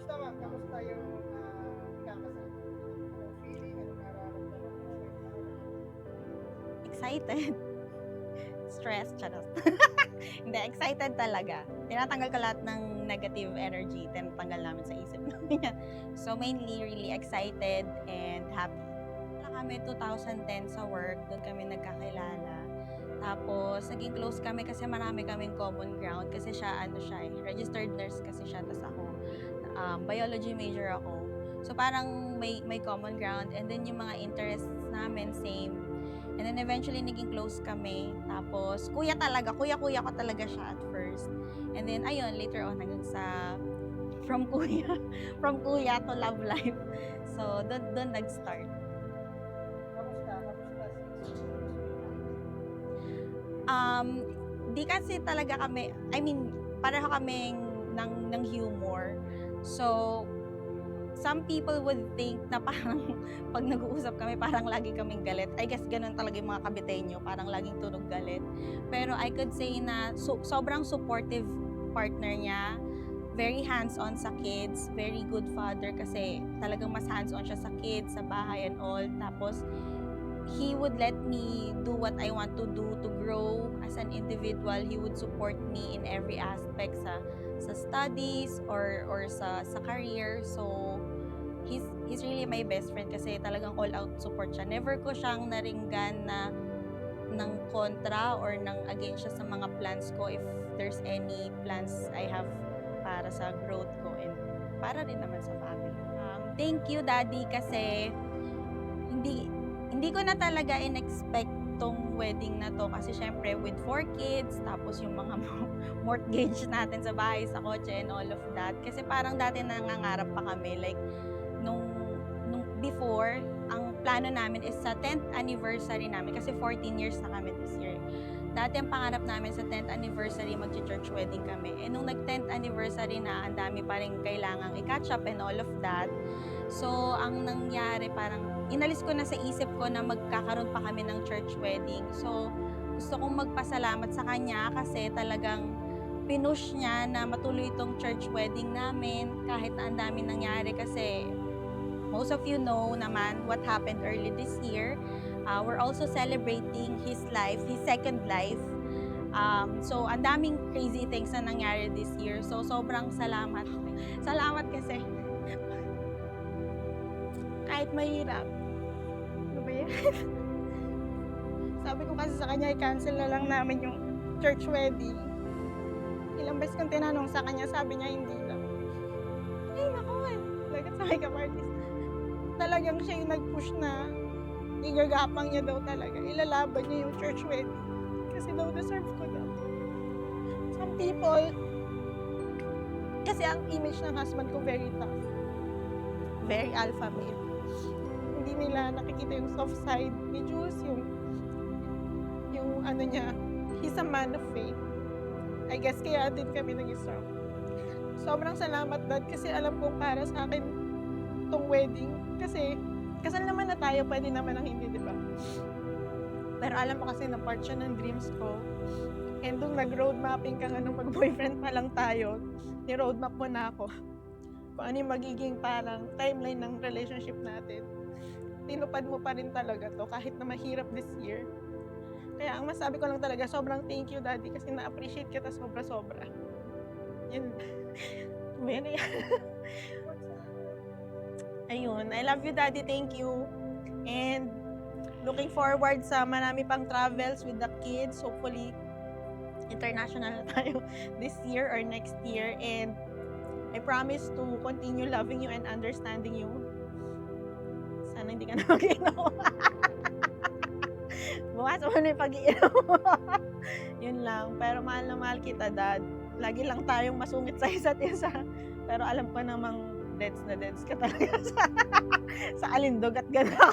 Kamusta ka? Kamusta yung kakasal? Anong feeling? Anong nararamdaman mo? Excited. Stress, charot. Hindi, excited talaga. Tinatanggal ko lahat ng negative energy, tinatanggal namin sa isip namin. So mainly, really excited and happy. Wala kami 2010 sa work, doon kami nagkakilala. Tapos, naging close kami kasi marami kaming common ground. Kasi siya, registered nurse kasi siya, tas ako, biology major ako. So parang may common ground, and then yung mga interests namin, same. And then eventually naging close kami. Tapos kuya ko talaga siya at first. And then ayun, later on hanggang sa from kuya to love life. So doon nag-start. Kamusta? Kamusta si Di kasi talaga kami, pareho kaming ng humor. So some people would think na parang pag nag-uusap kami, parang lagi kaming galit. I guess ganun talaga yung mga Kabiteño, parang laging tunog galit. Pero I could say na sobrang supportive partner niya, very hands-on sa kids, very good father kasi talagang mas hands-on siya sa kids, sa bahay and all. Tapos, he would let me do what I want to do to grow as an individual. He would support me in every aspect sa studies or sa career. So he's really my best friend kasi talagang all out support siya. Never ko siyang naringgan na ng kontra or ng against siya sa mga plans ko if there's any plans I have para sa growth ko and para rin naman sa family. Thank you, Daddy, kasi hindi ko na talaga in-expect tong wedding na to kasi syempre with 4 kids, tapos yung mga mortgage natin sa bahay, sa kotse and all of that. Kasi parang dati nangangarap pa kami, like nung before, ang plano namin is sa 10th anniversary namin kasi 14 years na kami this year. Dati ang pangarap namin sa 10th anniversary, mag-church wedding kami. Eh nung nag-10th anniversary na, ang dami pa rin kailangang i-catch up and all of that. So, ang nangyari, parang inalis ko na sa isip ko na magkakaroon pa kami ng church wedding. So, gusto kong magpasalamat sa kanya kasi talagang pinush niya na matuloy itong church wedding namin kahit na ang dami nangyari kasi most of you know naman what happened early this year. We're also celebrating his life, his second life. So, ang daming crazy things na nangyari this year. So, sobrang salamat. Salamat kasi kahit mahirap. Ano ba yan? Sabi ko kasi sa kanya, i-cancel na lang namin yung church wedding. Ilang beses kong tinanong sa kanya, sabi niya hindi lang. Ay, naku eh. Lagat sa makeup artist. Talagang siya yung nag-push na igagapang niya daw talaga. Ilalaban niya yung church wedding. Kasi daw deserve ko daw. Some people, kasi ang image ng husband ko very tough. Very alpha male. Hindi nila nakikita yung soft side ni Jules, yung ano niya, he's a man of faith. I guess kaya din kami nag-strong. Sobrang salamat, Dad, kasi alam kong para sa akin tong wedding. Kasi kasal naman na tayo, pwede naman ang hindi, di ba? Pero alam mo kasi na part siya ng dreams ko. And nung nag-road mapping ka nga nung mag-boyfriend pa lang tayo, ni-roadmap mo na ako kung ano yung magiging parang timeline ng relationship natin. Tinupad mo pa rin talaga to kahit na mahirap this year. Kaya ang masabi ko lang talaga, sobrang thank you, Daddy, kasi na-appreciate kita sobra-sobra. Yun. Yan. Ayun. I love you, Daddy. Thank you. And looking forward sa marami pang travels with the kids. Hopefully, international na tayo this year or next year. And I promise to continue loving you and understanding you. Sana hindi ka na mag-inom. Bukas mo na yung pag-iinom mo. Yun lang. Pero mahal na mahal kita, Dad. Lagi lang tayong masungit sa isa't isa. Pero alam ko namang deads na deads ka talaga sa alindog at ganaw.